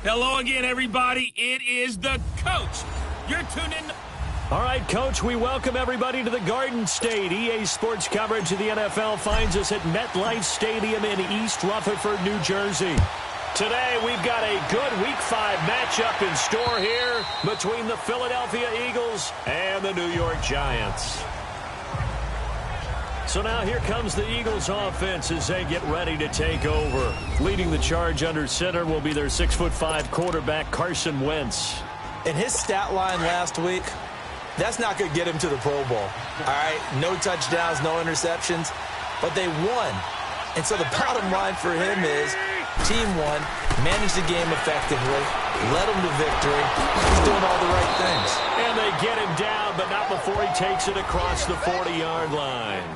Hello again, everybody. It is the coach. You're tuned in. All right, Coach, we welcome everybody to the Garden State. EA Sports coverage of the NFL finds us at MetLife Stadium in East Rutherford, New Jersey. Today, we've got a good Week 5 matchup in store here between the Philadelphia Eagles and the New York Giants. So now here comes the Eagles offense as they get ready to take over. Leading the charge under center will be their 6'5" quarterback, Carson Wentz. In his stat line last week, that's not going to get him to the Pro Bowl. All right, no touchdowns, no interceptions, but they won. And so the bottom line for him is team won, managed the game effectively, led them to victory. He's doing all the right things. And they get him down, but not before he takes it across the 40-yard line.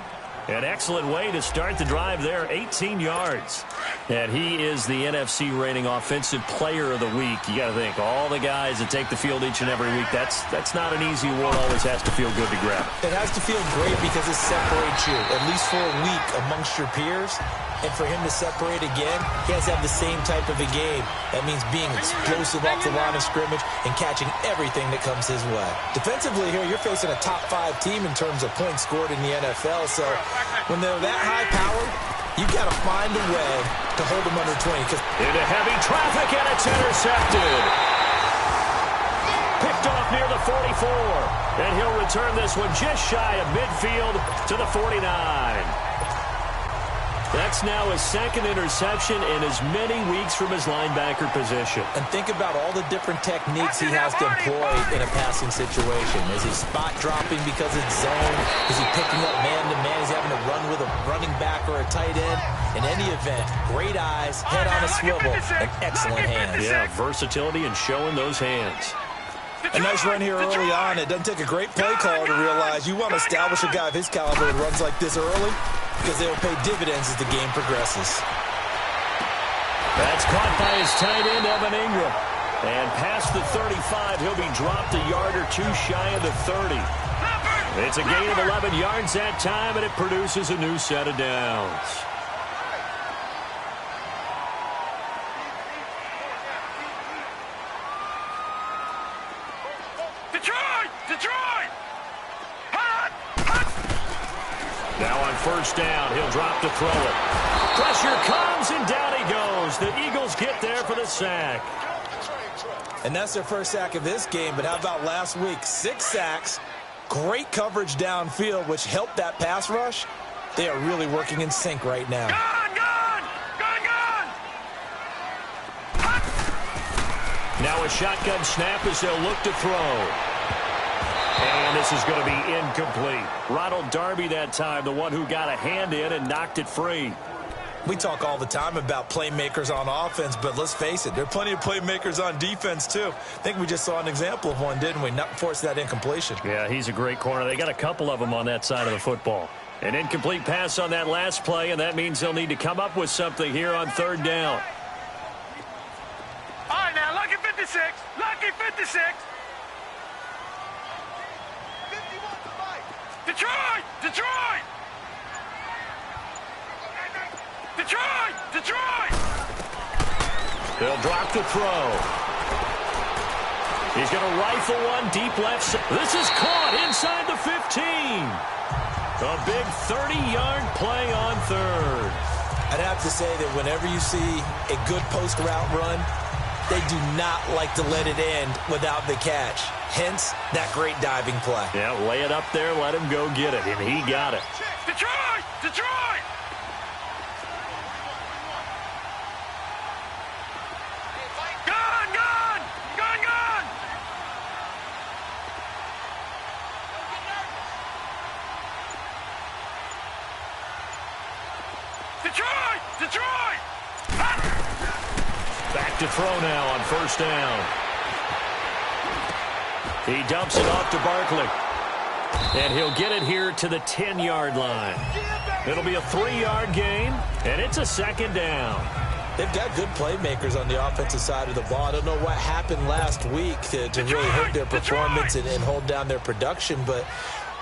An excellent way to start the drive there, 18 yards. And he is the NFC rating offensive player of the week. You got to think, all the guys that take the field each and every week, that's not an easy award. Always has to feel good to grab. It has to feel great because it separates you, at least for a week, amongst your peers. And for him to separate again, he has to have the same type of a game. That means being explosive off the line of scrimmage and catching everything that comes his way. Defensively here, you're facing a top 5 team in terms of points scored in the NFL. So when they're that high-powered, you've got to find a way to hold them under 20. Into heavy traffic, and it's intercepted. Picked off near the 44. And he'll return this one just shy of midfield to the 49. That's now his second interception in as many weeks from his linebacker position. And think about all the different techniques he has to employ in a passing situation. Is he spot dropping because it's zone? Is he picking up man-to-man? Is he having to run with a running back or a tight end? In any event, great eyes, head on a swivel, and excellent hands. Yeah, versatility and showing those hands. A nice run here early on. It doesn't take a great play caller to realize you want to establish a guy of his caliber that runs like this early, because they'll pay dividends as the game progresses. That's caught by his tight end, Evan Ingram. And past the 35, he'll be dropped a yard or two shy of the 30. It's a gain of 11 yards that time, and it produces a new set of downs. Now on first down, he'll drop to throw it. Pressure comes, and down he goes. The Eagles get there for the sack. And that's their first sack of this game, but how about last week? 6 sacks, great coverage downfield, which helped that pass rush. They are really working in sync right now. Now a shotgun snap as they'll look to throw. And this is going to be incomplete. Ronald Darby that time, the one who got a hand in and knocked it free. We talk all the time about playmakers on offense, but let's face it, there are plenty of playmakers on defense, too. I think we just saw an example of one, didn't we? Not force that incompletion. Yeah, he's a great corner. They got a couple of them on that side of the football. An incomplete pass on that last play, and that means they'll need to come up with something here on third down. All right, now, lucky 56. Lucky 56. Detroit! Detroit! Detroit! Detroit! They'll drop the throw. He's going to rifle one deep left. This is caught inside the 15. A big 30-yard play on third. I'd have to say that whenever you see a good post route run, they do not like to let it end without the catch. Hence, that great diving play. Yeah, lay it up there, let him go get it, and he got it. Detroit! Detroit! Gun! Gun! Gun! Gun! Detroit! Detroit! Back to throw now on first down. He dumps it off to Barkley. And he'll get it here to the 10-yard line. It'll be a 3-yard gain, and it's a second down. They've got good playmakers on the offensive side of the ball. I don't know what happened last week to really hurt their performance and hold down their production, but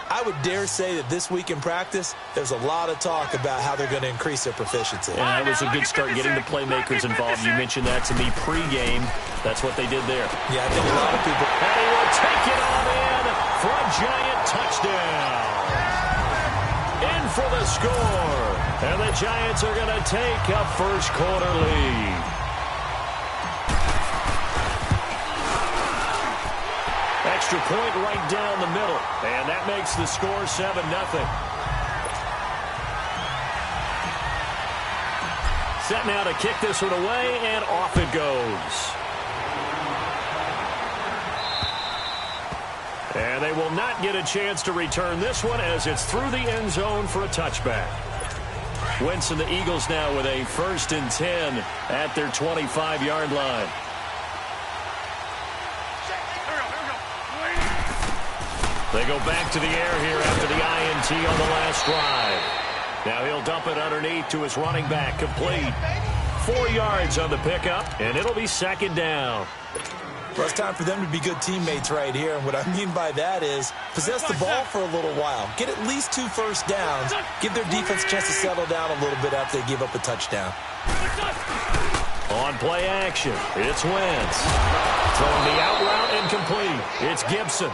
I would dare say that this week in practice, there's a lot of talk about how they're going to increase their proficiency. And that was a good start getting the playmakers involved. You mentioned that to me pregame. That's what they did there. Yeah, I think a lot of people. And he will take it on in for a giant touchdown. In for the score. And the Giants are going to take a first quarter lead. Extra point right down the middle. And that makes the score 7-0. Set now to kick this one away, and off it goes. And they will not get a chance to return this one as it's through the end zone for a touchback. Wentz and the Eagles now with a 1st and 10 at their 25-yard line. They go back to the air here after the INT on the last drive. Now he'll dump it underneath to his running back, complete. 4 yards on the pickup, and it'll be 2nd down. Well, it's time for them to be good teammates right here. And what I mean by that is possess the ball for a little while. Get at least 2 first downs. Give their defense a chance to settle down a little bit after they give up a touchdown. On play action, it's Wentz. Throwing the out route incomplete. It's Gibson.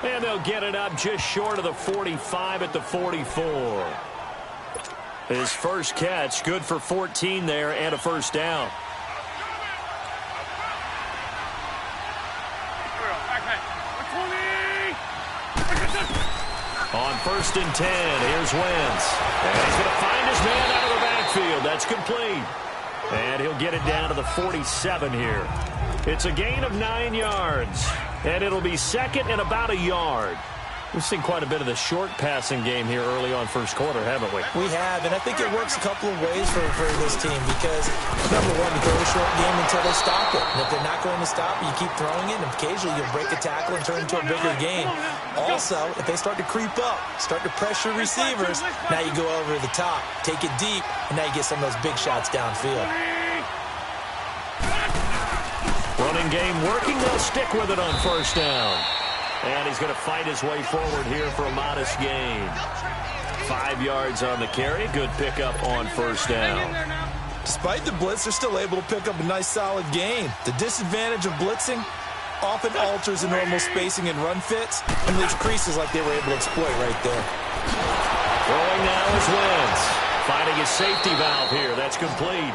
And they'll get it up just short of the 45 at the 44. His first catch, good for 14 there and a first down. On 1st and 10, here's Wentz. And he's going to find his man out of the backfield. That's complete. And he'll get it down to the 47 here. It's a gain of 9 yards. And it'll be 2nd and about a yard. We've seen quite a bit of the short passing game here early on first quarter, haven't we? We have, and I think it works a couple of ways for this team because, number one, you throw a short game until they stop it. And if they're not going to stop it, you keep throwing it, and occasionally you'll break a tackle and turn it into a bigger game. Also, if they start to creep up, start to pressure receivers, now you go over the top, take it deep, and now you get some of those big shots downfield. Running game working. They'll stick with it on 1st down. And he's going to fight his way forward here for a modest gain. 5 yards on the carry. Good pickup on 1st down. Despite the blitz, they're still able to pick up a nice solid gain. The disadvantage of blitzing often alters the normal spacing and run fits and leaves creases like they were able to exploit right there. Throwing now is Wentz. Finding his safety valve here. That's complete.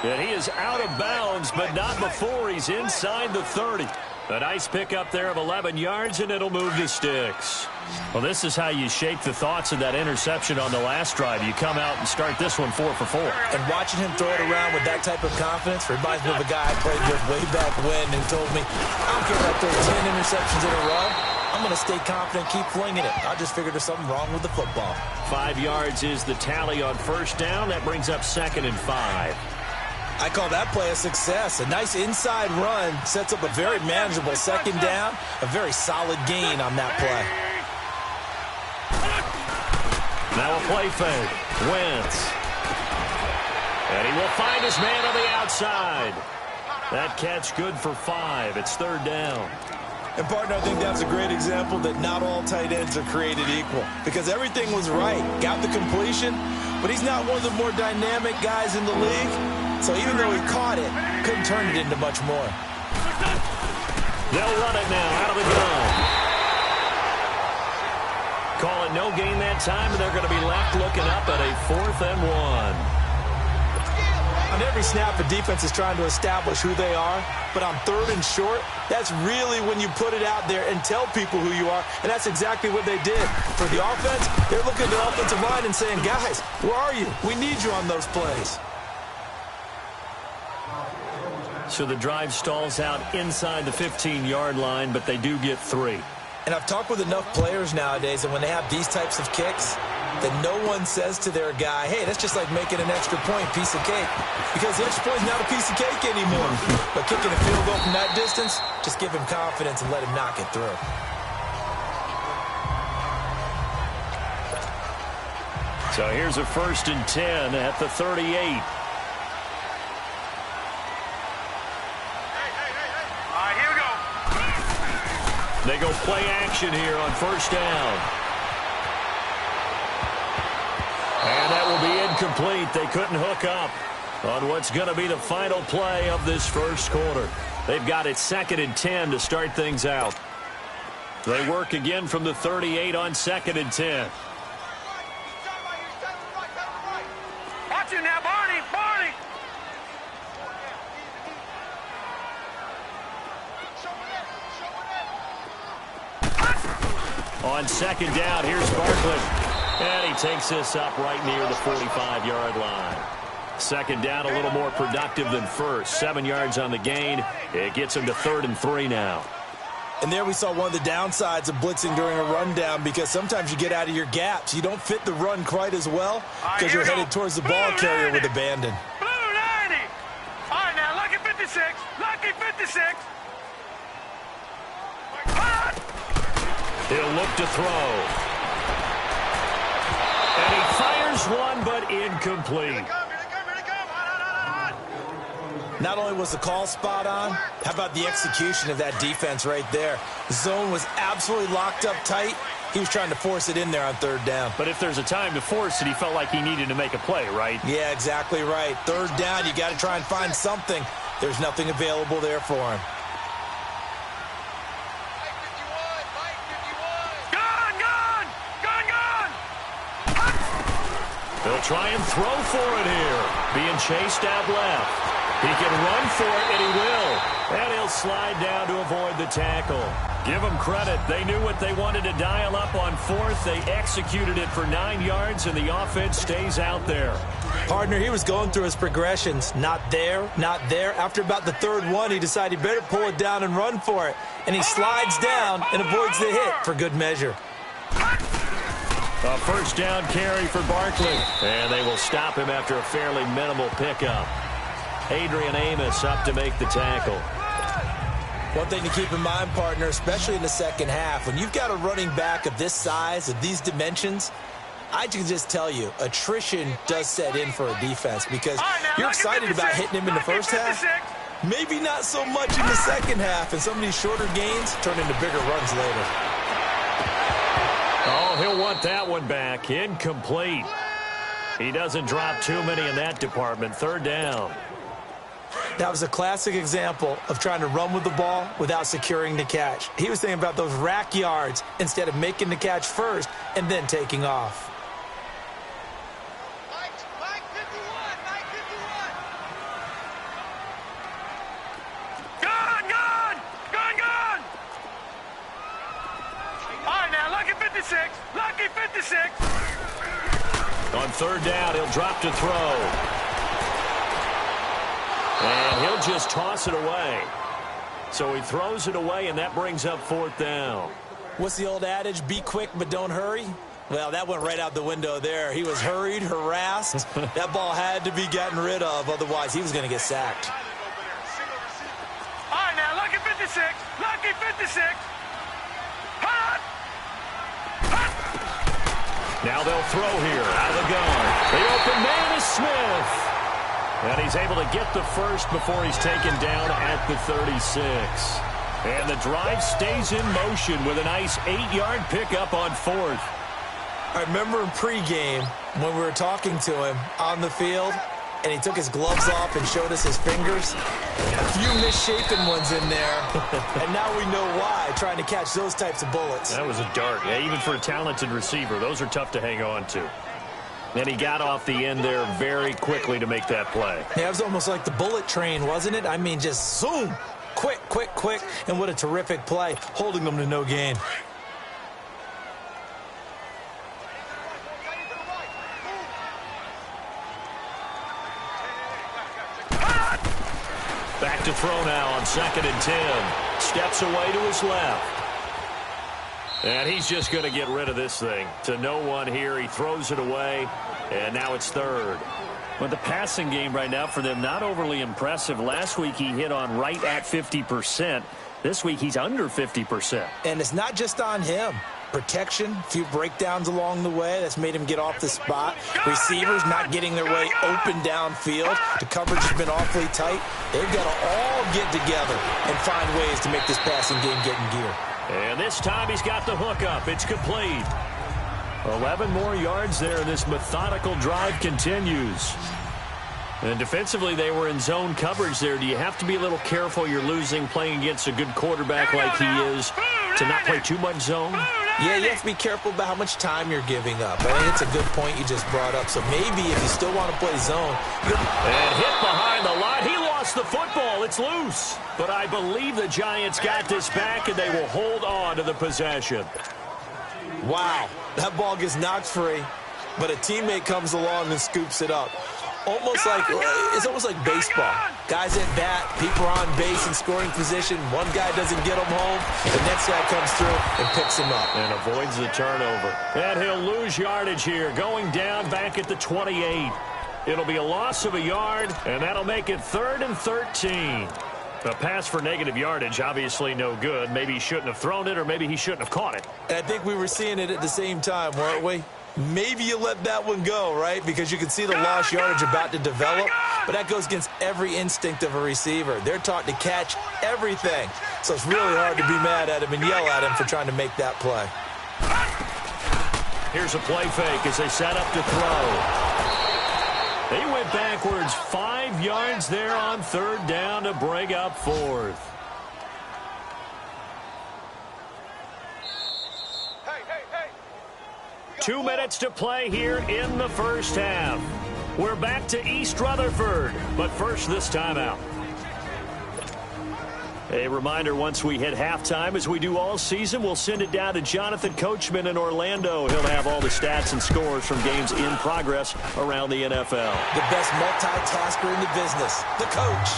And he is out of bounds, but not before he's inside the 30. A nice pickup there of 11 yards, and it'll move the sticks. Well, this is how you shape the thoughts of that interception on the last drive. You come out and start this one 4 for 4. And watching him throw it around with that type of confidence reminds me of a guy I played with way back when who told me, I don't care if I throw 10 interceptions in a row. I'm going to stay confident, keep flinging it. I just figured there's something wrong with the football. 5 yards is the tally on 1st down. That brings up 2nd and 5. I call that play a success. A nice inside run sets up a very manageable 2nd down. A very solid gain on that play. Now a play fake. Wentz. And he will find his man on the outside. That catch good for 5. It's 3rd down. And, partner, I think that's a great example that not all tight ends are created equal. Because everything was right. Got the completion, but he's not one of the more dynamic guys in the league. So even though he caught it, couldn't turn it into much more. They'll run it now out of the gun. Call it no gain that time, and they're going to be left looking up at a 4th and 1. On every snap, a defense is trying to establish who they are. But on 3rd and short, that's really when you put it out there and tell people who you are. And that's exactly what they did. For the offense, they're looking at the offensive line and saying, guys, where are you? We need you on those plays. So the drive stalls out inside the 15-yard line, but they do get 3. And I've talked with enough players nowadays that when they have these types of kicks, that no one says to their guy, hey, that's just like making an extra point, piece of cake. Because the extra point is not a piece of cake anymore. But kicking a field goal from that distance, just give him confidence and let him knock it through. So here's a 1st and 10 at the 38. Here we go. They go play action here on 1st down. incomplete. They couldn't hook up on what's going to be the final play of this first quarter. They've got it 2nd and 10 to start things out. They work again from the 38 on 2nd and 10. Watch it now, Barney! Barney! On 2nd down, here's Barkley. And he takes this up right near the 45-yard line. 2nd down, a little more productive than first. 7 yards on the gain. It gets him to 3rd and 3 now. And there we saw one of the downsides of blitzing during a rundown, because sometimes you get out of your gaps. You don't fit the run quite as well because you're headed towards the ball carrier with abandon. Blue 90! All right, now, lucky 56. Lucky 56. He'll look to throw. And he fires one, but incomplete. Not only was the call spot on, how about the execution of that defense right there? The zone was absolutely locked up tight. He was trying to force it in there on 3rd down. But if there's a time to force it, he felt like he needed to make a play, right? Yeah, exactly right. 3rd down, you got to try and find something. There's nothing available there for him. They'll try and throw for it here. Being chased out left. He can run for it, and he will. And he'll slide down to avoid the tackle. Give them credit. They knew what they wanted to dial up on 4th. They executed it for 9 yards, and the offense stays out there. Partner, he was going through his progressions. Not there, not there. After about the 3rd one, he decided he better pull it down and run for it. And he slides down and avoids the hit for good measure. A 1st down carry for Barkley. And they will stop him after a fairly minimal pickup. Adrian Amos up to make the tackle. One thing to keep in mind, partner, especially in the 2nd half, when you've got a running back of this size, of these dimensions, I can just tell you, attrition does set in for a defense, because you're excited about hitting him in the 1st half. Maybe not so much in the 2nd half, and some of these shorter gains turn into bigger runs later. Oh, he'll want that one back. Incomplete. He doesn't drop too many in that department. 3rd down. That was a classic example of trying to run with the ball without securing the catch. He was thinking about those rack yards instead of making the catch first and then taking off. Mike 51! Mike 51! Gone! Gone! Gone! Gone! All right, now, lucky 56. Lucky 56. On 3rd down, he'll drop to throw. And he'll just toss it away. So he throws it away, and that brings up 4th down. What's the old adage? Be quick, but don't hurry? Well, that went right out the window there. He was hurried, harassed. That ball had to be gotten rid of, otherwise he was going to get sacked. All right, now, lucky 56. Lucky 56. Hot! Hot! Now they'll throw here out of the gun. The open man is Smith. And he's able to get the first before he's taken down at the 36. And the drive stays in motion with a nice 8-yard pickup on 4th. I remember in pregame when we were talking to him on the field, and he took his gloves off and showed us his fingers. A few misshapen ones in there, and now we know why, trying to catch those types of bullets. That was a dart. Yeah, even for a talented receiver, those are tough to hang on to. And he got off the end there very quickly to make that play. Yeah, it was almost like the bullet train, wasn't it? I mean, just zoom, quick, quick, quick, and what a terrific play, holding them to no gain. Back to throw now on 2nd and 10. Steps away to his left. And he's just going to get rid of this thing. To no one here. He throws it away. And now it's 3rd. But the passing game right now for them, not overly impressive. Last week he hit on right at 50%. This week he's under 50%. And it's not just on him. Protection, a few breakdowns along the way. That's made him get off the spot. Receivers not getting their way open downfield. The coverage has been awfully tight. They've got to all get together and find ways to make this passing game get in gear. And this time he's got the hook up. It's complete. 11 more yards there. This methodical drive continues. And defensively, they were in zone coverage there. Do you have to be a little careful? You're losing playing against a good quarterback like he is to not play too much zone? Yeah, you have to be careful about how much time you're giving up. I think it's a good point you just brought up. So maybe if you still want to play zone. And hit behind the line. He lost the football. It's loose. But I believe the Giants got this back, and they will hold on to the possession. Wow, that ball gets knocked free, but a teammate comes along and scoops it up. It's almost like baseball. Guys at bat, people are on base in scoring position. One guy doesn't get him home. The next guy comes through and picks him up. And avoids the turnover. And he'll lose yardage here, going down back at the 28. It'll be a loss of a yard, and that'll make it 3rd and 13. A pass for negative yardage, obviously no good. Maybe he shouldn't have thrown it, or maybe he shouldn't have caught it. And I think we were seeing it at the same time, weren't we? Maybe you let that one go, right? Because you can see the lost yardage about to develop. But that goes against every instinct of a receiver. They're taught to catch everything. So it's really hard to be mad at him and yell at him for trying to make that play. Here's a play fake as they set up to throw. They went backwards 5 yards there on 3rd down to bring up 4th. Hey. 2 minutes to play here in the first half. We're back to East Rutherford, but first this timeout. A reminder, once we hit halftime, as we do all season, we'll send it down to Jonathan Coachman in Orlando. He'll have all the stats and scores from games in progress around the NFL. The best multitasker in the business, the coach.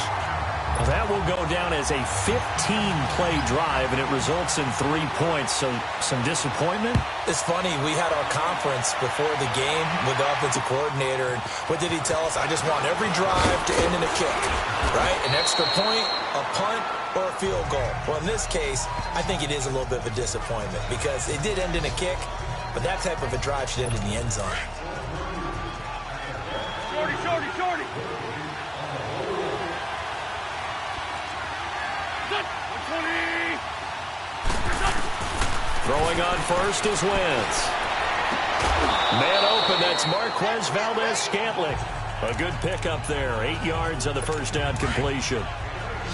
Well, that will go down as a 15-play drive, and it results in 3 points. So some disappointment? It's funny. We had our conference before the game with the offensive coordinator, and what did he tell us? I just want every drive to end in a kick, right? An extra point, a punt, or a field goal. Well, in this case, I think it is a little bit of a disappointment because it did end in a kick, but that type of a drive should end in the end zone. Shorty. Throwing on first is Wentz. Man open, that's Marquez Valdez-Scantling. A good pickup there, 8 yards on the first down completion.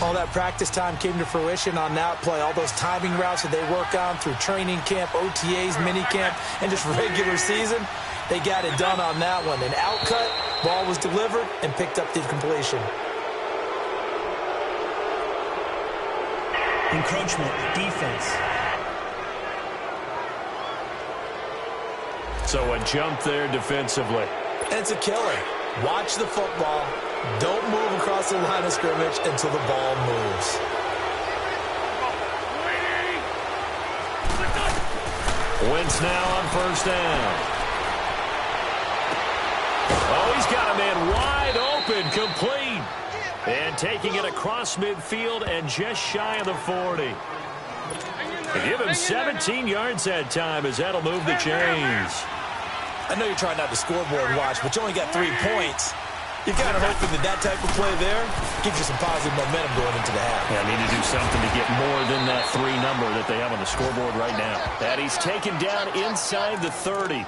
All that practice time came to fruition on that play. All those timing routes that they work on through training camp, OTAs, minicamp, and just regular season, they got it done on that one. An outcut, ball was delivered, and picked up the completion. Encroachment, defense. So a jump there defensively. And it's a killer. Watch the football. Don't move across the line of scrimmage until the ball moves. Wentz now on first down. Oh, he's got a man wide open, complete. And taking it across midfield and just shy of the 40. They give him 17 yards that time as that'll move the chains. I know you're trying not to scoreboard watch, but you only got 3 points. You're kind of hoping that type of play there gives you some positive momentum going into the half. Yeah, need to do something to get more than that 3 number that they have on the scoreboard right now. And he's taken down inside the 30.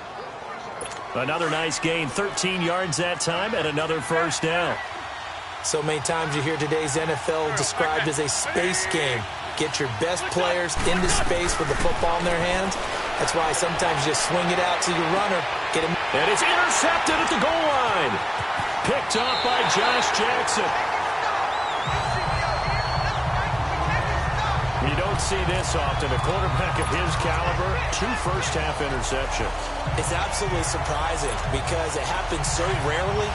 Another nice gain, 13 yards that time, and another first down. So many times you hear today's NFL described as a space game. Get your best players into space with the football in their hands. That's why sometimes you just swing it out to your runner. Get him. And it's intercepted at the goal line. Picked off by Josh Jackson. You don't see this often. A quarterback of his caliber, 2 first-half interceptions. It's absolutely surprising because it happens so rarely.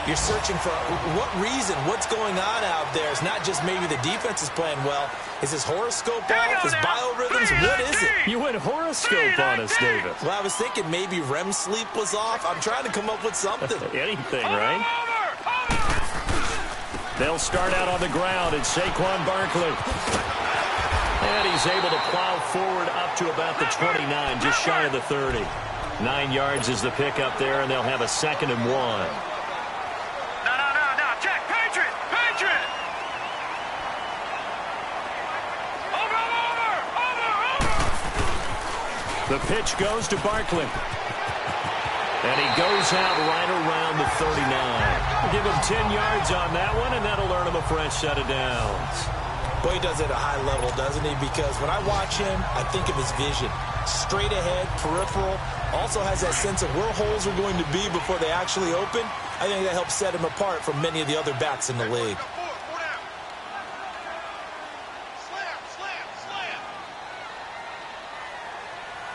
You're searching for what reason, what's going on out there. It's not just maybe the defense is playing well. Is his horoscope off? His biorhythms? What is it? You went horoscope on us, David. Well, I was thinking maybe REM sleep was off. I'm trying to come up with something. Anything, right? They'll start out on the ground. It's Saquon Barkley. And he's able to plow forward up to about the 29, just shy of the 30. 9 yards is the pickup there, and they'll have a 2nd and 1. The pitch goes to Barkley. And he goes out right around the 39. Give him 10 yards on that one, and that'll earn him a fresh set of downs. Boy, he does it at a high level, doesn't he? Because when I watch him, I think of his vision. Straight ahead, peripheral. Also has that sense of where holes are going to be before they actually open. I think that helps set him apart from many of the other backs in the league.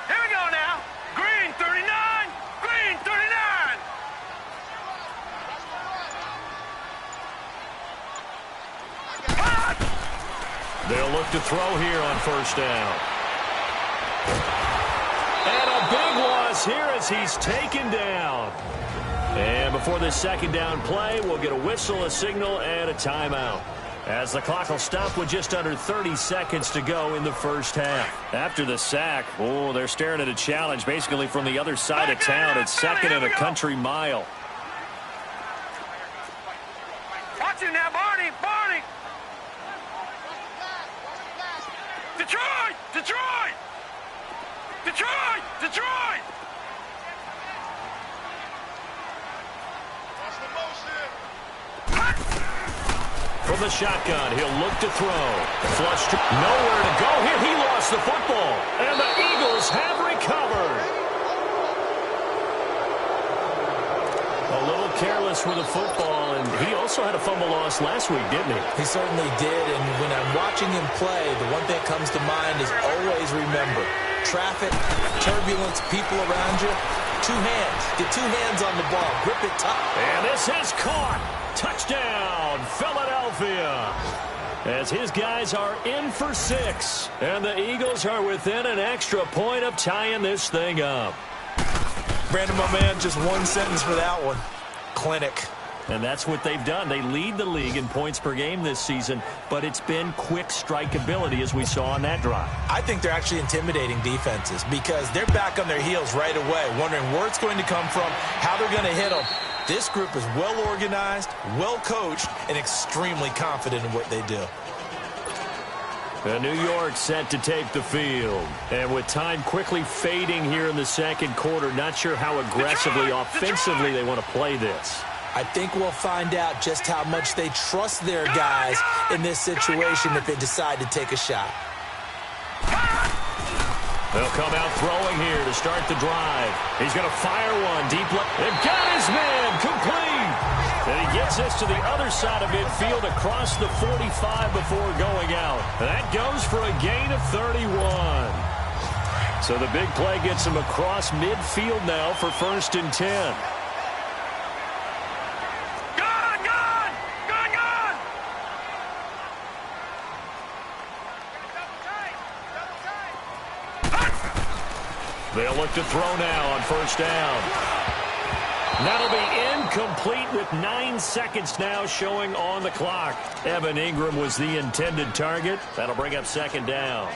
Here we go now. Green 39. Green 39. They'll look to throw here on first down. And a big loss here as he's taken down. And before this second down play, we'll get a whistle, a signal, and a timeout, as the clock will stop with just under 30 seconds to go in the first half. After the sack, oh, they're staring at a challenge basically from the other side of town. It's second and a country mile. Watch it now, Barney. Barney. Detroit. Detroit. Detroit. Detroit. From the shotgun, he'll look to throw. Flush to nowhere to go here. He lost the football. And the Eagles have recovered. A little careless with the football, and he also had a fumble loss last week, didn't he? He certainly did, and when I'm watching him play, the one thing that comes to mind is always remember, traffic, turbulence, people around you, two hands. Get two hands on the ball. Grip it tight. And this is caught. Touchdown, Philadelphia. As his guys are in for 6. And the Eagles are within an extra point of tying this thing up. Brandon, my man, just one sentence for that one. Clinic. And that's what they've done. They lead the league in points per game this season, but it's been quick strikeability as we saw on that drive. I think they're actually intimidating defenses because they're back on their heels right away, wondering where it's going to come from, how they're going to hit them. This group is well organized, well coached, and extremely confident in what they do. New York set to take the field. And with time quickly fading here in the second quarter, not sure how aggressively, offensively they want to play this. I think we'll find out just how much they trust their guys in this situation if they decide to take a shot. They'll come out throwing here to start the drive. He's going to fire one deep left. They've got his man complete. And he gets this to the other side of midfield across the 45 before going out. That goes for a gain of 31. So the big play gets him across midfield now for 1st and 10. They'll look to throw now on first down. That'll be incomplete with 9 seconds now showing on the clock. Evan Ingram was the intended target. That'll bring up second down.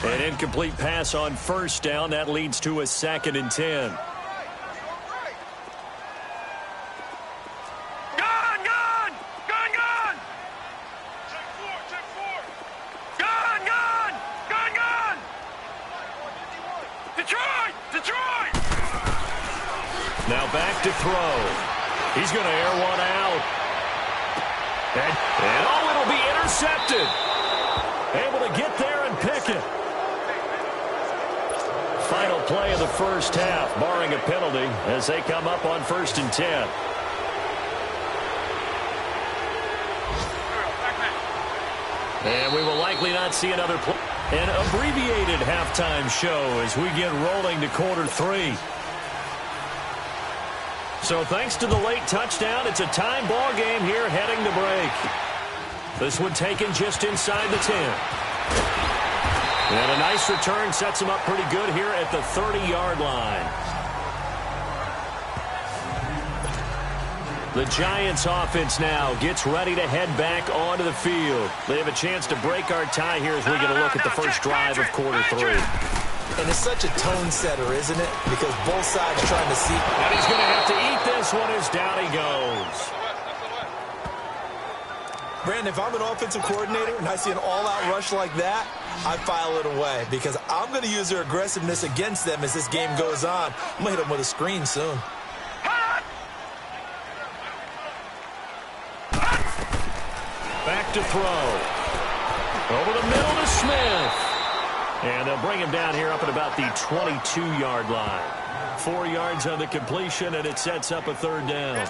An incomplete pass on first down. That leads to a 2nd and 10. Now back to throw. He's going to air one out. And oh, it'll be intercepted. Able to get there and pick it. Final play of the first half, barring a penalty, as they come up on 1st and 10. And we will likely not see another play. An abbreviated halftime show as we get rolling to quarter 3. So thanks to the late touchdown, it's a tie ball game here heading to break. This one taken just inside the 10. And a nice return sets him up pretty good here at the 30-yard line. The Giants offense now gets ready to head back onto the field. They have a chance to break our tie here as we get a look at the first drive of quarter 3. And it's such a tone setter, isn't it? Because both sides trying to see. And he's going to have to eat this one as down he goes. Brandon, if I'm an offensive coordinator and I see an all-out rush like that, I file it away because I'm going to use their aggressiveness against them as this game goes on. I'm going to hit them with a screen soon. Back to throw. Over the middle to Smith. And they'll bring him down here up at about the 22-yard line. 4 yards on the completion, and it sets up a third down.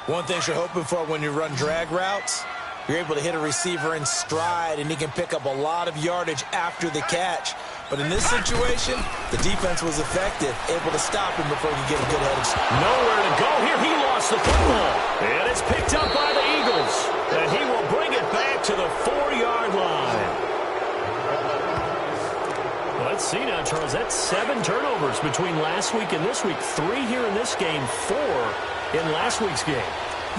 One thing you're hoping for when you run drag routes, you're able to hit a receiver in stride, and he can pick up a lot of yardage after the catch. But in this situation, the defense was effective, able to stop him before he could get a good head. Nowhere to go here. He lost the football. And it's picked up by the Eagles. And he will bring it back to the 4-yard line. Let's see now, Charles. That's 7 turnovers between last week and this week. 3 here in this game, 4 in last week's game.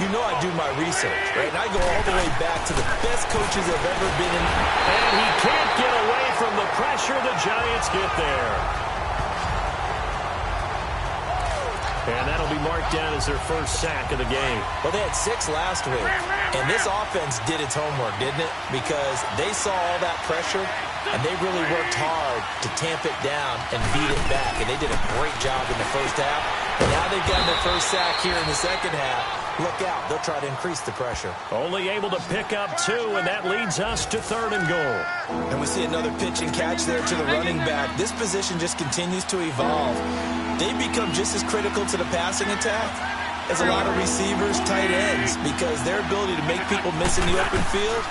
You know I do my research, right? And I go all the way back to the best coaches I've ever been in. And he can't get away from the pressure. The Giants get there. And that'll be marked down as their first sack of the game. Well, they had 6 last week. And this offense did its homework, didn't it? Because they saw all that pressure, and they really worked hard to tamp it down and beat it back. And they did a great job in the first half. And now they've gotten their first sack here in the second half. Look out. They'll try to increase the pressure. Only able to pick up 2, and that leads us to 3rd and goal. And we see another pitch and catch there to the running back. This position just continues to evolve. They become just as critical to the passing attack as a lot of receivers, tight ends, because their ability to make people miss in the open field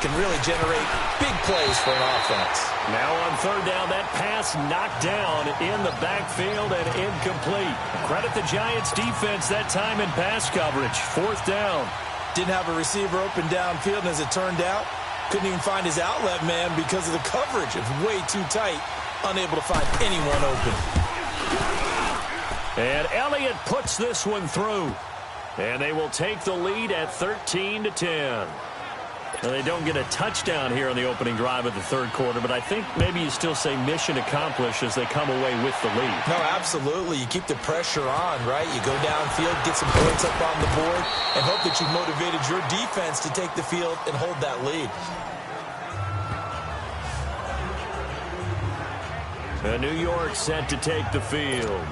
can really generate big plays for an offense. Now on 3rd down, that pass knocked down in the backfield and incomplete. Credit the Giants defense that time in pass coverage. 4th down. Didn't have a receiver open downfield, and as it turned out, couldn't even find his outlet man because of the coverage. It was way too tight, unable to find anyone open. And Elliott puts this one through. And they will take the lead at 13-10. Now, they don't get a touchdown here on the opening drive of the 3rd quarter, but I think maybe you still say mission accomplished as they come away with the lead. No, absolutely. You keep the pressure on, right? You go downfield, get some points up on the board, and hope that you've motivated your defense to take the field and hold that lead. New York set to take the field.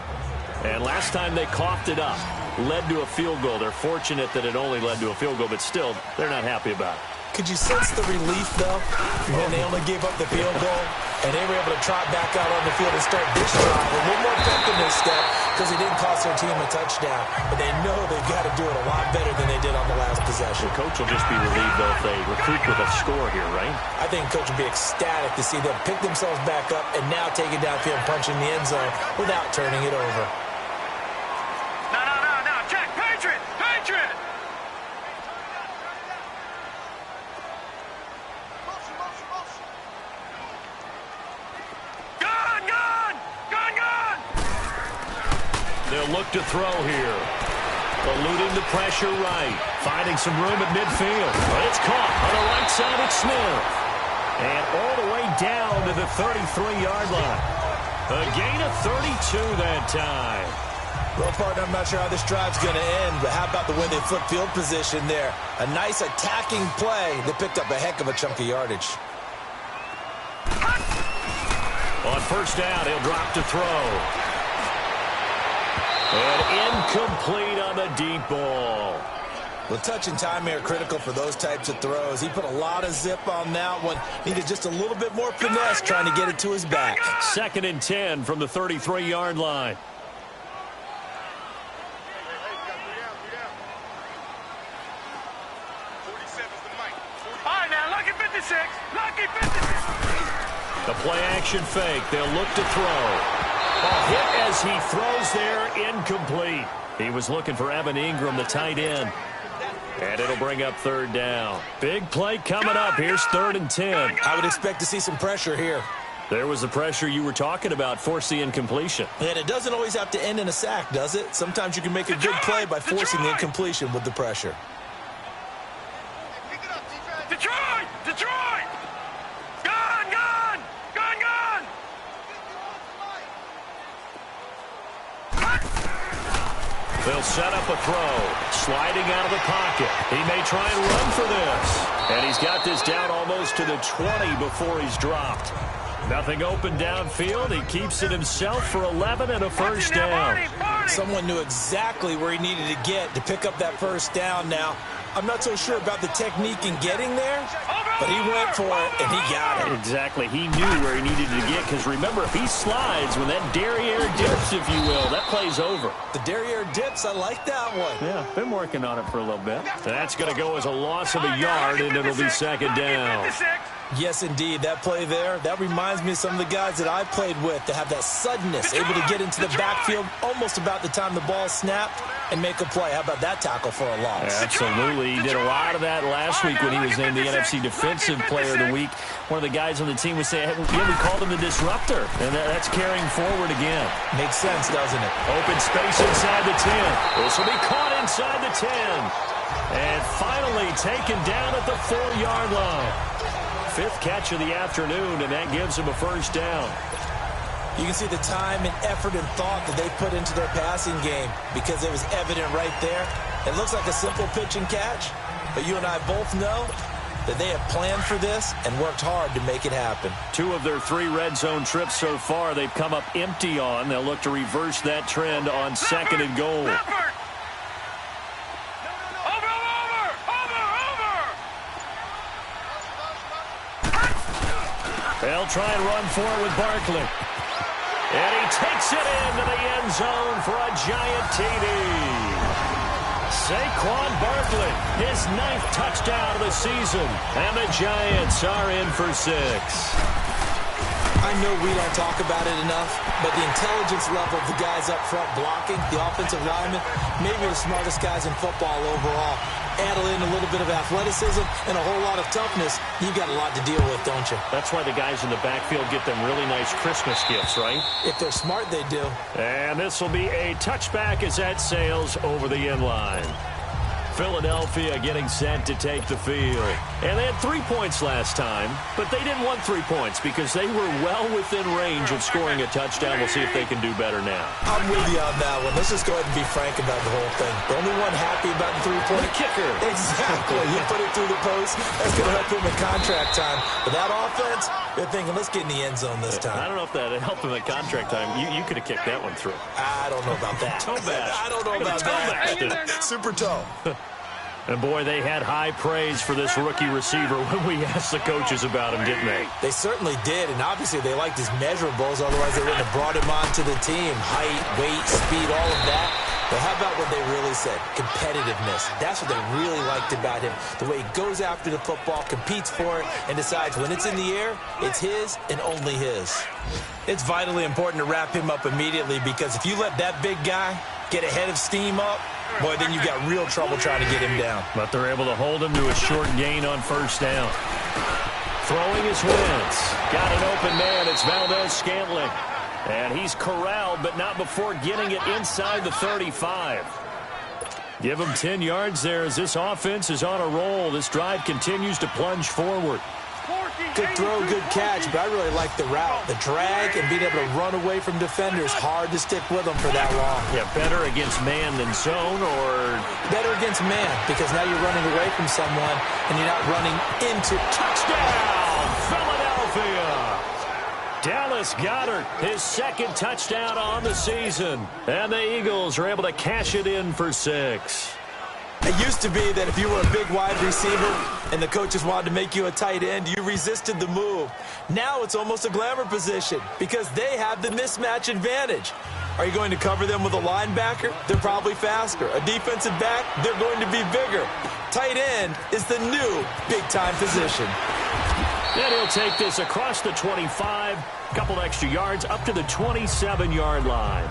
And last time they coughed it up, led to a field goal. They're fortunate that it only led to a field goal, but still, they're not happy about it. Could you sense the relief, though, when they only gave up the field goal and they were able to trot back out on the field and start this drive? A little more pep in this step because it didn't cost their team a touchdown. But they know they've got to do it a lot better than they did on the last possession. The coach will just be relieved, though, if they recruit with a score here, right? I think coach will be ecstatic to see them pick themselves back up and now take it downfield and punch in the end zone without turning it over. No, check, Patriot! They'll look to throw here. Eluding the pressure right. Finding some room at midfield. But it's caught on the right side of Smith. And all the way down to the 33-yard line. A gain of 32 that time. Well, partner, I'm not sure how this drive's going to end, but how about the way they flip field position there? A nice attacking play that picked up a heck of a chunk of yardage. On 1st down, he'll drop to throw. And incomplete on the deep ball. Well, touch and timing are critical for those types of throws. He put a lot of zip on that one. Needed just a little bit more finesse trying to get it to his back. 2nd and 10 from the 33-yard line. All right, now, lucky 56. Lucky 56. The play action fake. They'll look to throw. A hit as he throws there, incomplete. He was looking for Evan Ingram, the tight end. And it'll bring up 3rd down. Big play coming up. Here's 3rd and 10. I would expect to see some pressure here. There was the pressure you were talking about, force the incompletion. And it doesn't always have to end in a sack, does it? Sometimes you can make a good play by forcing the incompletion with the pressure. Detroit! Gone! They'll set up a throw. Sliding out of the pocket. He may try and run for this. And he's got this down almost to the 20 before he's dropped. Nothing open downfield. He keeps it himself for 11 and a first down. Someone knew exactly where he needed to get to pick up that first down now. I'm not so sure about the technique in getting there, but he went for it, and he got it. Exactly. He knew where he needed to get, because remember, if he slides when that derriere dips, if you will, that play's over. The derriere dips, I like that one. Yeah, been working on it for a little bit. That's going to go as a loss of a yard, and it'll be second down. Yes, indeed. That play there, that reminds me of some of the guys that I played with that have that suddenness, able to get into the backfield almost about the time the ball snapped and make a play. How about that tackle for a loss? Absolutely. He did a lot of that last week when he was named the NFC Defensive Player of the Week. One of the guys on the team would say, hey, yeah, we called him the disruptor, and that's carrying forward again. Makes sense, doesn't it? Open space inside the 10. This will be caught inside the 10. And finally taken down at the 4-yard line. 5th catch of the afternoon, and that gives him a first down. You can see the time and effort and thought that they put into their passing game, because it was evident right there. It looks like a simple pitch and catch, but you and I both know that they have planned for this and worked hard to make it happen. 2 of their 3 red zone trips so far, they've come up empty on. They'll look to reverse that trend on 2nd and goal. They'll try and run for it with Barkley. And he takes it into the end zone for a giant TD. Saquon Barkley, his 9th touchdown of the season. And the Giants are in for 6. I know we don't talk about it enough, but the intelligence level of the guys up front blocking, the offensive linemen, maybe the smartest guys in football overall. Add in a little bit of athleticism and a whole lot of toughness, you've got a lot to deal with, don't you? That's why the guys in the backfield get them really nice Christmas gifts, right? If they're smart, they do. And this will be a touchback as that sails over the end line. Philadelphia getting set to take the field. And they had 3 points last time, but they didn't want 3 points because they were well within range of scoring a touchdown. We'll see if they can do better now. I'm with you on that one. Let's just go ahead and be frank about the whole thing. The only one happy about the 3-point kicker. Exactly. You put it through the post. That's going to help him in contract time. But that offense, they're thinking, let's get in the end zone this time. I don't know if that helped him at contract time. You could have kicked that one through. I don't know about that. Toe bash. I don't know about that. Super toe. And, boy, they had high praise for this rookie receiver when we asked the coaches about him, didn't they? They certainly did, and obviously they liked his measurables. Otherwise, they wouldn't have brought him onto the team. Height, weight, speed, all of that. But how about what they really said? Competitiveness. That's what they really liked about him. The way he goes after the football, competes for it, and decides when it's in the air, it's his and only his. It's vitally important to wrap him up immediately, because if you let that big guy get ahead of steam up, boy, then you've got real trouble trying to get him down. But they're able to hold him to a short gain on first down. Throwing his Wentz. Got an open man. It's Valdez-Scantling. And he's corralled, but not before getting it inside the 35. Give him 10 yards there as this offense is on a roll. This drive continues to plunge forward. Good throw, good catch, but I really like the route. The drag and being able to run away from defenders, hard to stick with them for that long. Yeah, better against man than zone, or better against man, because now you're running away from someone and you're not running into touchdown, Philadelphia. Dallas Goedert, his 2nd touchdown on the season. And the Eagles are able to cash it in for 6. It used to be that if you were a big wide receiver and the coaches wanted to make you a tight end, you resisted the move. Now it's almost a glamour position because they have the mismatch advantage. Are you going to cover them with a linebacker? They're probably faster. A defensive back? They're going to be bigger. Tight end is the new big-time position. Then he'll take this across the 25, a couple extra yards, up to the 27-yard line.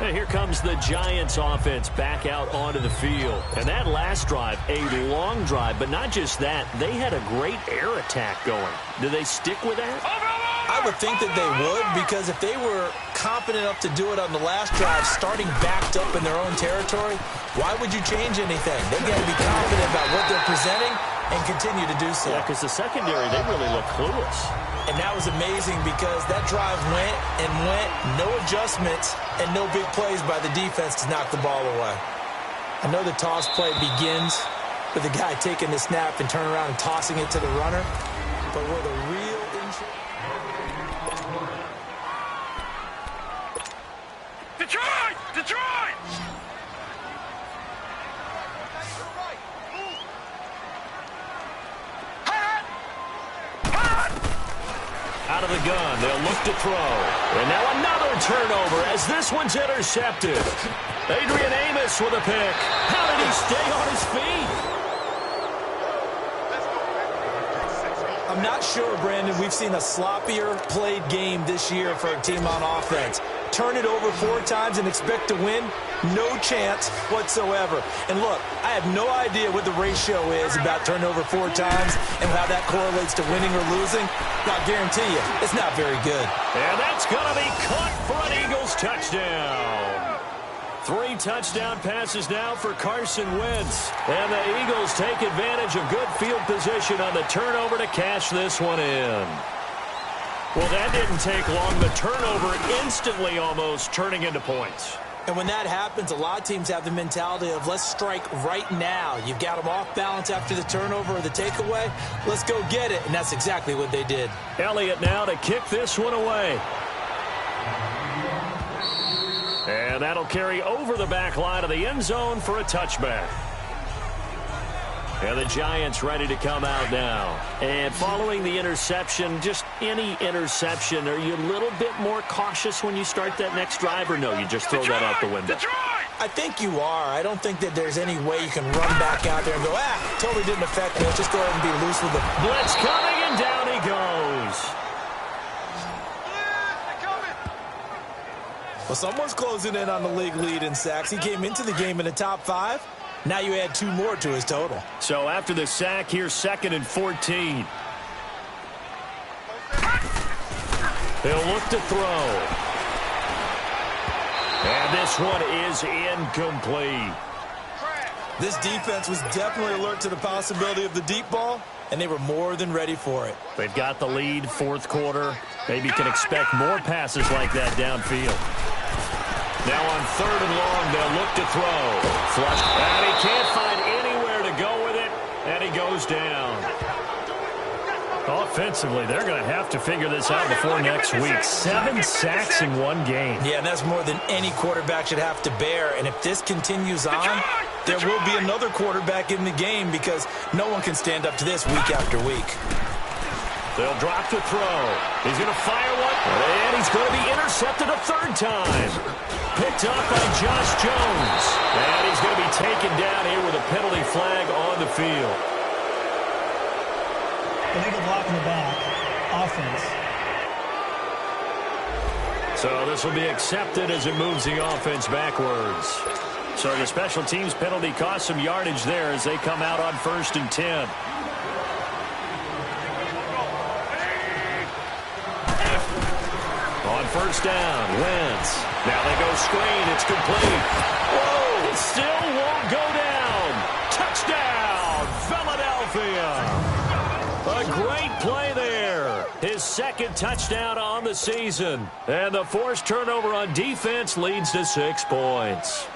And here comes the Giants offense back out onto the field. And that last drive, a long drive, but not just that. They had a great air attack going. Do they stick with that? I would think that they would, because if they were confident enough to do it on the last drive, starting backed up in their own territory, why would you change anything? They've got to be confident about what they're presenting and continue to do so. Yeah, because the secondary, they really look clueless. And that was amazing because that drive went and went, no adjustments, and no big plays by the defense to knock the ball away. I know the toss play begins with the guy taking the snap and turning around and tossing it to the runner, but where the real injury... Detroit! Detroit! Out of the gun, they'll look to throw. And now another turnover as this one's intercepted. Adrian Amos with a pick. How did he stay on his feet? I'm not sure, Brandon, we've seen a sloppier played game this year for a team on offense. Turn it over 4 times and expect to win? No chance whatsoever. And look, I have no idea what the ratio is about turnover 4 times and how that correlates to winning or losing. I guarantee you, it's not very good. And that's going to be caught for an Eagles touchdown. 3 touchdown passes now for Carson Wentz. And the Eagles take advantage of good field position on the turnover to cash this one in. Well, that didn't take long. The turnover instantly almost turning into points. And when that happens, a lot of teams have the mentality of let's strike right now. You've got them off balance after the turnover or the takeaway. Let's go get it. And that's exactly what they did. Elliott now to kick this one away. And that'll carry over the back line of the end zone for a touchback. And the Giants ready to come out now. And following the interception, just any interception, are you a little bit more cautious when you start that next drive, or no, you just throw that out the window? I think you are. I don't think that there's any way you can run back out there and go, totally didn't affect me. Let's just go ahead and be loose with it. Blitz coming, and down he goes. Well, someone's closing in on the league lead in sacks. He came into the game in the top 5. Now you add 2 more to his total. So after the sack, here's 2nd and 14. He'll look to throw. And this one is incomplete. This defense was definitely alert to the possibility of the deep ball, and they were more than ready for it. They've got the lead, 4th quarter. Maybe can expect more passes like that downfield. Now on 3rd and long, they'll look to throw. Flush. And he can't find anywhere to go with it, and he goes down. Offensively, they're going to have to figure this out before next week. 7 sacks in 1 game. Yeah, and that's more than any quarterback should have to bear. And if this continues on, there will be another quarterback in the game because no one can stand up to this week after week. They'll drop to throw. He's going to fire one, and he's going to be intercepted a 3rd time. Picked up by Josh Jones. And he's going to be taken down here with a penalty flag on the field. Illegal block in the back. Offense. So this will be accepted as it moves the offense backwards. So the special teams penalty cost some yardage there as they come out on 1st and 10. On 1st down, Wentz. Now they go screen. It's complete. Whoa! It still won't go down. Touchdown, Philadelphia. A great play there. His 2nd touchdown on the season. And the forced turnover on defense leads to 6 points.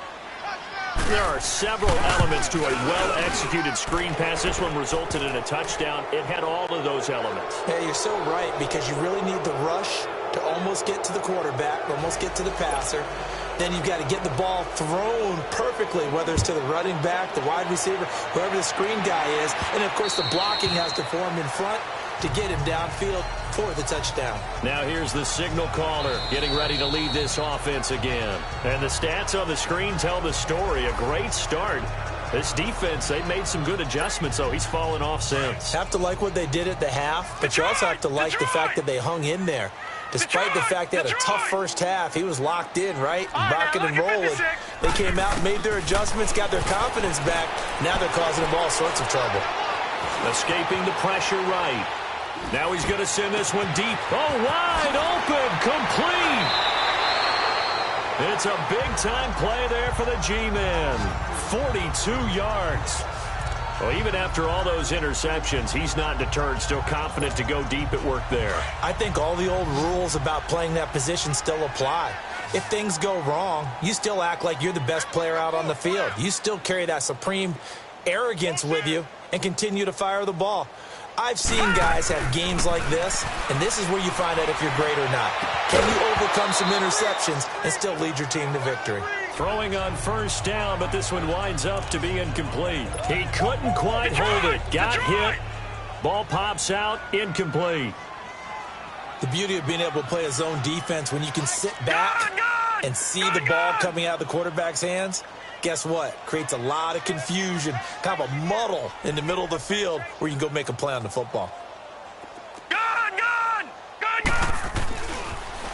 There are several elements to a well-executed screen pass. This one resulted in a touchdown. It had all of those elements. Yeah, you're so right because you really need the rush to almost get to the quarterback, almost get to the passer. Then you've got to get the ball thrown perfectly, whether it's to the running back, the wide receiver, whoever the screen guy is. And, of course, the blocking has to form in front to get him downfield for the touchdown. Now here's the signal caller getting ready to lead this offense again. And the stats on the screen tell the story. A great start. This defense, they've made some good adjustments, though. He's fallen off since. Have to like what they did at the half, but you also have to like the fact that they hung in there. Despite the fact they had a tough first half, he was locked in, right? Rocking and rolling. They came out, made their adjustments, got their confidence back. Now they're causing them all sorts of trouble. Escaping the pressure right. Now he's going to send this one deep. Oh, wide open, complete. It's a big-time play there for the G-Men. 42 yards. Well, even after all those interceptions, he's not deterred, still confident to go deep at work there. I think all the old rules about playing that position still apply. If things go wrong, you still act like you're the best player out on the field. You still carry that supreme arrogance with you and continue to fire the ball. I've seen guys have games like this, and this is where you find out if you're great or not. Can you overcome some interceptions and still lead your team to victory? Throwing on first down, but this one winds up to be incomplete. He couldn't quite hold it. Got hit. Ball pops out, incomplete. The beauty of being able to play a zone defense when you can sit back and see the ball coming out of the quarterback's hands, guess what? Creates a lot of confusion, kind of a muddle in the middle of the field where you can go make a play on the football.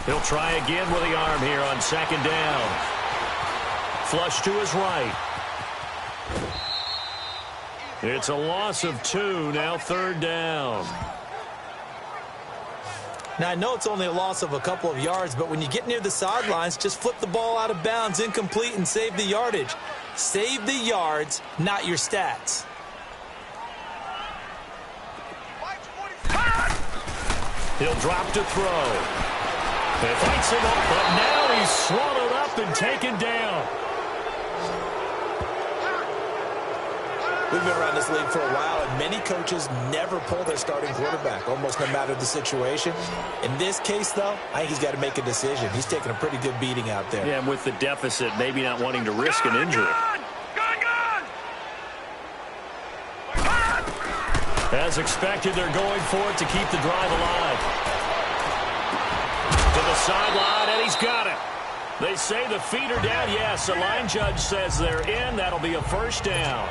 He'll try again with the arm here on second down. Flush to his right. It's a loss of 2, now third down. Now, I know it's only a loss of a couple of yards, but when you get near the sidelines, just flip the ball out of bounds, incomplete, and save the yardage. Save the yards, not your stats. He'll drop to throw. It fights him up, but now he's swallowed up and taken down. We've been around this league for a while, and many coaches never pull their starting quarterback, almost no matter the situation. In this case, though, I think he's got to make a decision. He's taking a pretty good beating out there. Yeah, and with the deficit, maybe not wanting to risk an injury. As expected, they're going for it to keep the drive alive. To the sideline, and he's got it. They say the feet are down. Yes, the line judge says they're in. That'll be a first down.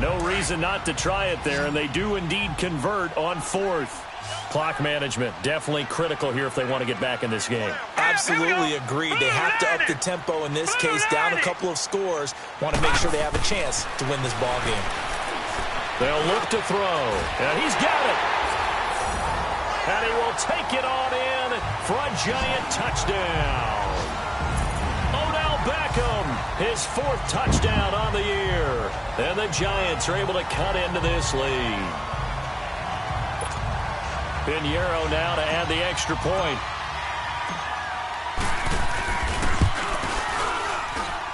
No reason not to try it there, and they do indeed convert on fourth. Clock management definitely critical here if they want to get back in this game. Absolutely agreed. They have to up the tempo in this case, down a couple of scores. Want to make sure they have a chance to win this ball game. They'll look to throw, and he's got it. And he will take it on in for a giant touchdown. Beckham, his 4th touchdown on the year. And the Giants are able to cut into this lead. Pinheiro now to add the extra point.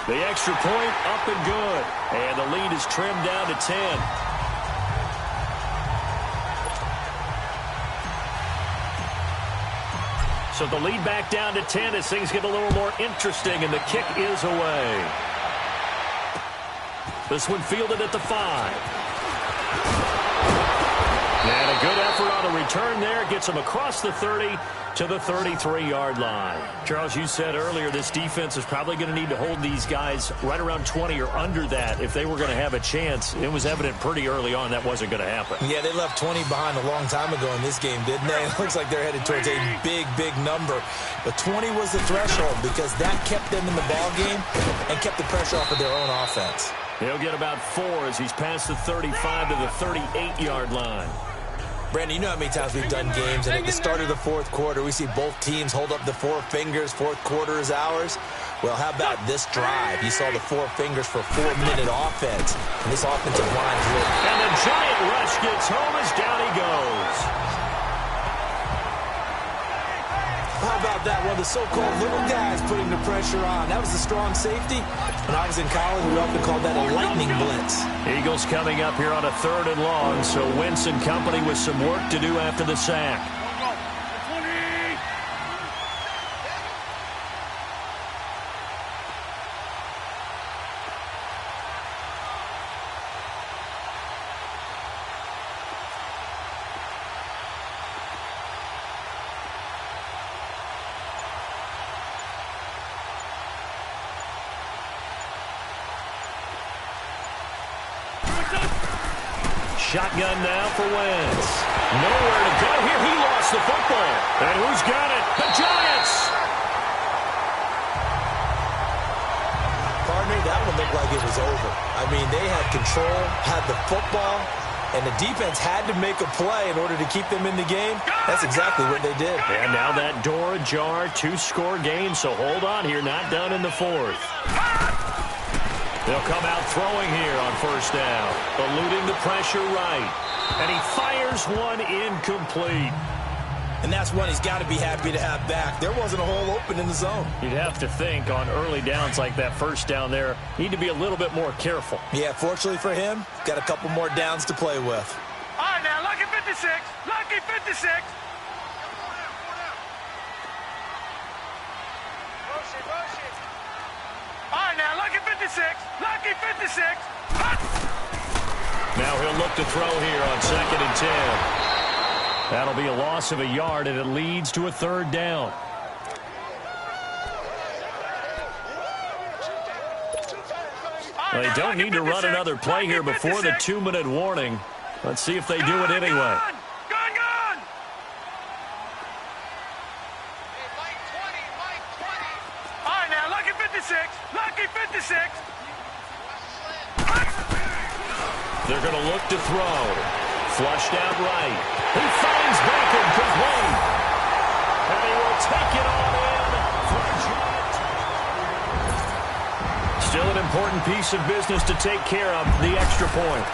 The extra point up and good. And the lead is trimmed down to 10. So the lead back down to 10 as things get a little more interesting, and the kick is away. This one fielded at the 5. And a good effort on a return there. Gets him across the 30 to the 33-yard line. Charles, you said earlier this defense is probably going to need to hold these guys right around 20 or under that if they were going to have a chance. It was evident pretty early on that wasn't going to happen. Yeah, they left 20 behind a long time ago in this game, didn't they? It looks like they're headed towards a big, big number. But 20 was the threshold because that kept them in the ball game and kept the pressure off of their own offense. He'll get about 4 as he's past the 35 to the 38-yard line. Brandon, you know how many times we've done games, and at the start of the fourth quarter, we see both teams hold up the 4 fingers, fourth quarter is ours. Well, how about this drive? You saw the 4 fingers for 4-minute offense, and this offensive line is really... And the giant rush gets home as down he goes. How about that? One of the so-called little guys putting the pressure on. That was the strong safety. When I was in college, we often called that a lightning blitz. Eagles coming up here on a 3rd and long, so Wentz and company with some work to do after the sack. Shotgun now for Wentz. Nowhere to go here. He lost the football. And who's got it? The Giants! Partner, that one looked like it was over. I mean, they had control, had the football, and the defense had to make a play in order to keep them in the game. That's exactly what they did. And now that door ajar, 2-score game, so hold on here. Not done in the 4th. They'll come out throwing here on first down, eluding the pressure right. And he fires one incomplete. And that's one he's got to be happy to have back. There wasn't a hole open in the zone. You'd have to think on early downs like that first down there, need to be a little bit more careful. Yeah, fortunately for him, got a couple more downs to play with. All right, now, lucky 56. Lucky 56. All right, now, lucky 56. Lucky 56. Now he'll look to throw here on 2nd and 10. That'll be a loss of a yard, and it leads to a 3rd down. Well, they don't need to run another play here before the 2-minute warning. Let's see if they do it anyway. Gone! All right, now, lucky 56. Lucky 56. They're going to look to throw. Flushed out right. He finds Bacon complete. And he will take it on in for a Giant. Still an important piece of business to take care of, the extra point.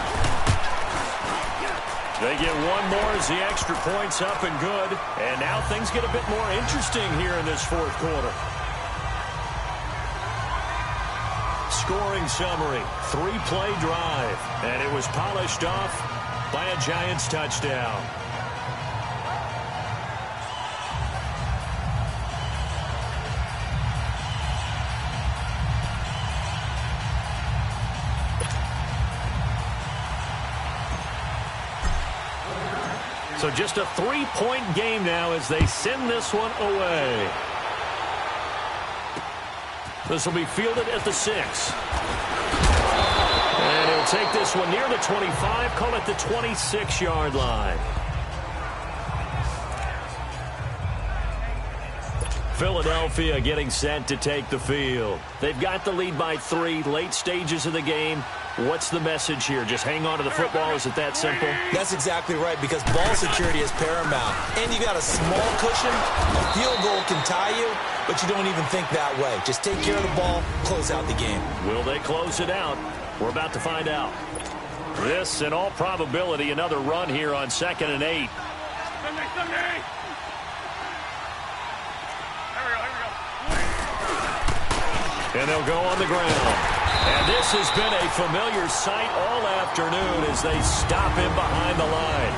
They get one more as the extra point's up and good. And now things get a bit more interesting here in this 4th quarter. Scoring summary, 3-play drive. And it was polished off by a Giants touchdown. So just a 3-point game now as they send this one away. This will be fielded at the 6. And he'll take this one near the 25, call it the 26-yard line. Philadelphia getting set to take the field. They've got the lead by 3, late stages of the game. What's the message here? Just hang on to the football? Is it that simple? That's exactly right, because ball security is paramount. And you got a small cushion. A field goal can tie you, but you don't even think that way. Just take care of the ball, close out the game. Will they close it out? We're about to find out. This, in all probability, another run here on 2nd and 8. And they'll go on the ground. And this has been a familiar sight all afternoon as they stop him behind the line.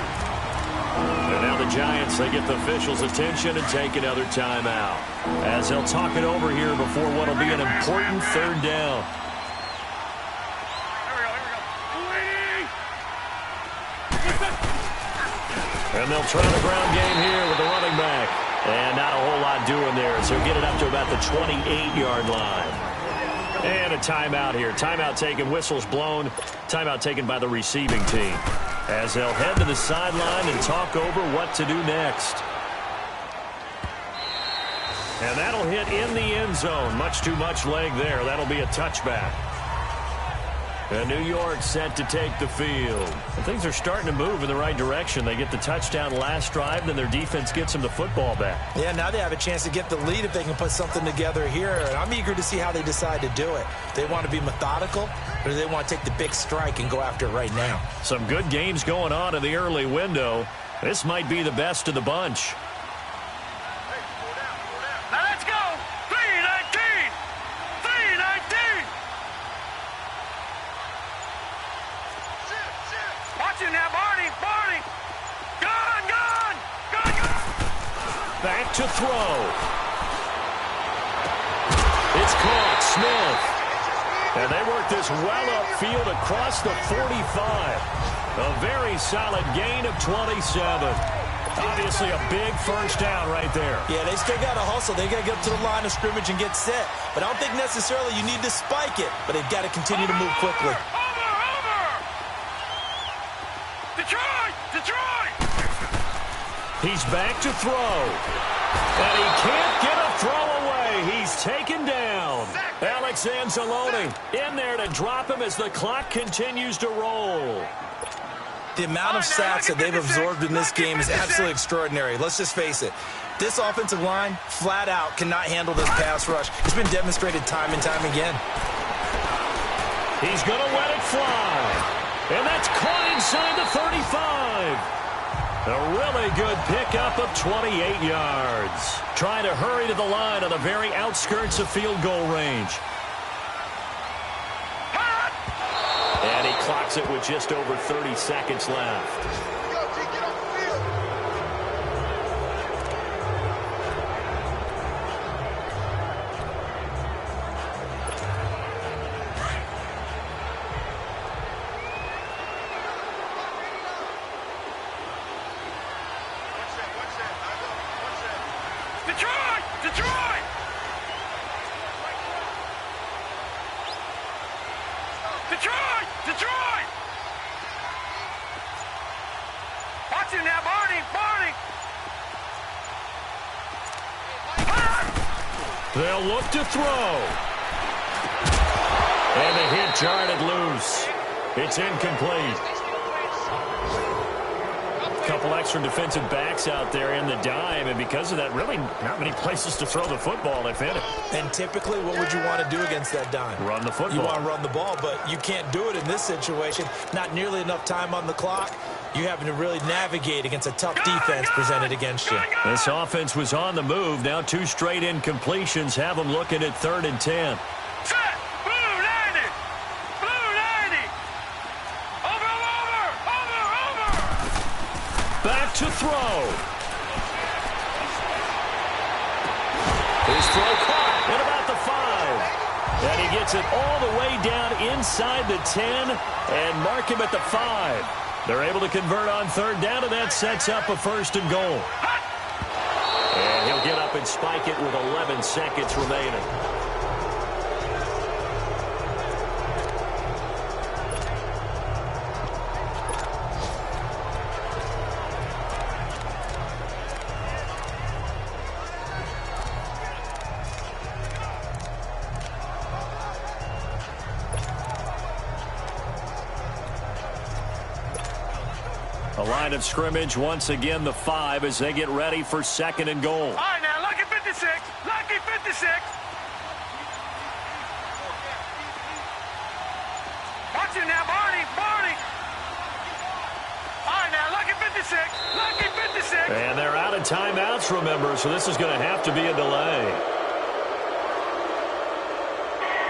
And now the Giants, they get the officials' attention and take another timeout. As they'll talk it over here before what will be an important 3rd down. And they'll try the ground game here with the running back. And not a whole lot doing there, so he'll get it up to about the 28-yard line. And a timeout here. Timeout taken, whistles blown. Timeout taken by the receiving team. As they'll head to the sideline and talk over what to do next. And that'll hit in the end zone. Much too much leg there. That'll be a touchback. And New York set to take the field. And things are starting to move in the right direction. They get the touchdown last drive, then their defense gets them the football back. Yeah, now they have a chance to get the lead if they can put something together here. And I'm eager to see how they decide to do it. They want to be methodical, or do they want to take the big strike and go after it right now? Some good games going on in the early window. This might be the best of the bunch. Now let's go. 3-19. 3-19. Watch it now, Barney. Gone. Back to throw. It's caught. Smith. And they work this well upfield across the 45. A very solid gain of 27. Obviously a big first down right there. Yeah, they still got to hustle. They got to get up to the line of scrimmage and get set. But I don't think necessarily you need to spike it. But they've got to continue to move quickly. Detroit! He's back to throw. And he can't get a throw away. He's taken down. Alex Anzalone in there to drop him as the clock continues to roll. The amount of sacks that they've absorbed in this game is absolutely extraordinary. Let's just face it. This offensive line, flat out, cannot handle this pass rush. It's been demonstrated time and time again. He's going to let it fly. And that's caught inside the 35. A really good pickup of 28 yards. Trying to hurry to the line on the very outskirts of field goal range. And he clocks it with just over 30 seconds left. Detroit! Detroit! Detroit! Detroit! Watch him now, Barney! Barney! They'll look to throw. And the hit jarred it loose. It's incomplete. Couple extra defensive backs out there in the dime, and because of that, really not many places to throw the football, if any. And typically, what would you want to do against that dime? Run the football. You want to run the ball, but you can't do it in this situation. Not nearly enough time on the clock. You having to really navigate against a tough defense presented against you. This offense was on the move. Now 2 straight incompletions have them looking at 3rd and 10. Set! Blue 90! Blue 90! Over! Back to throw. His throw caught at about the 5. And he gets it all the way down inside the 10 and mark him at the 5. They're able to convert on 3rd down, and that sets up a 1st and goal. And he'll get up and spike it with 11 seconds remaining. The line of scrimmage, once again, the 5 as they get ready for 2nd and goal. All right, now, lucky 56. Lucky 56. Watch him now, Barney. Barney. All right, now, lucky 56. Lucky 56. And they're out of timeouts, remember, so this is going to have to be a delay.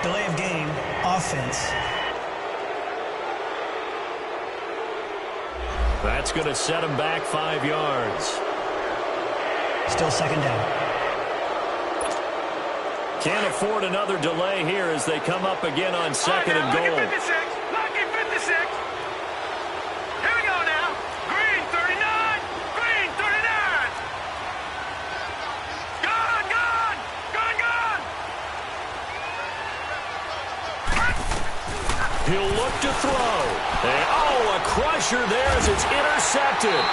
Delay of game, offense. That's going to set him back 5 yards. Still 2nd down. Can't afford another delay here as they come up again on 2nd and goal. Lucky 56. Lucky 56. Here we go now. Green 39. Green 39. Gone, gone. Gone, gone. He'll look to throw. And, a crusher there as it's intercepted.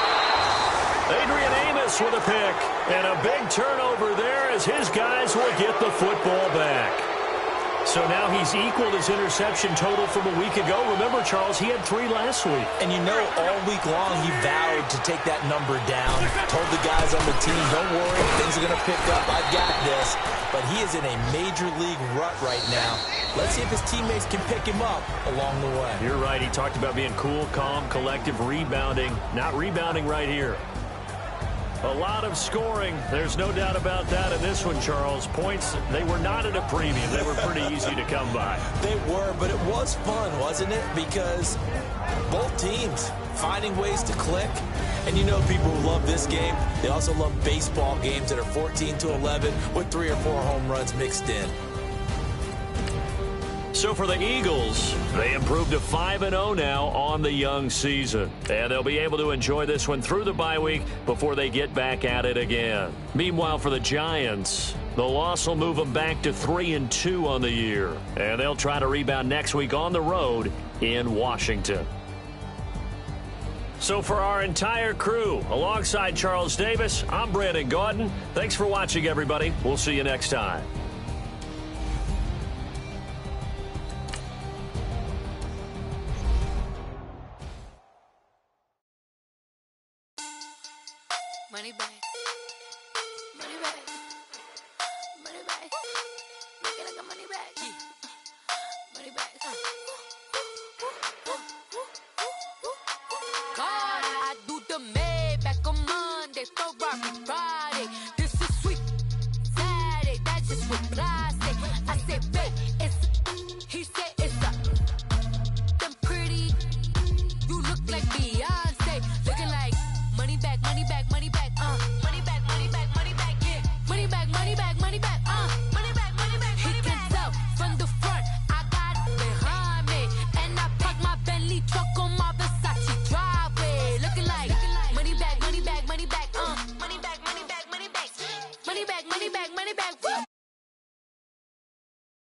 Adrian Amos with a pick. And a big turnover there as his guys will get the football back. So now he's equaled his interception total from a week ago. Remember, Charles, he had 3 last week. And you know, all week long, he vowed to take that number down. Told the guys on the team, don't worry, things are going to pick up. I've got this. But he is in a major league rut right now. Let's see if his teammates can pick him up along the way. You're right. He talked about being cool, calm, collective, rebounding. Not rebounding right here. A lot of scoring. There's no doubt about that in this one, Charles. Points, they were not at a premium. They were pretty easy to come by. They were, but it was fun, wasn't it? Because both teams finding ways to click. And you know people who love this game, they also love baseball games that are 14-11 with 3 or 4 home runs mixed in. So for the Eagles, they improved to 5-0 now on the young season. And they'll be able to enjoy this one through the bye week before they get back at it again. Meanwhile, for the Giants, the loss will move them back to 3-2 on the year. And they'll try to rebound next week on the road in Washington. So for our entire crew, alongside Charles Davis, I'm Brandon Gaudin. Thanks for watching, everybody. We'll see you next time. Money back. Money back. Money back. Make it like a money back. Money back. money back, money back, money back,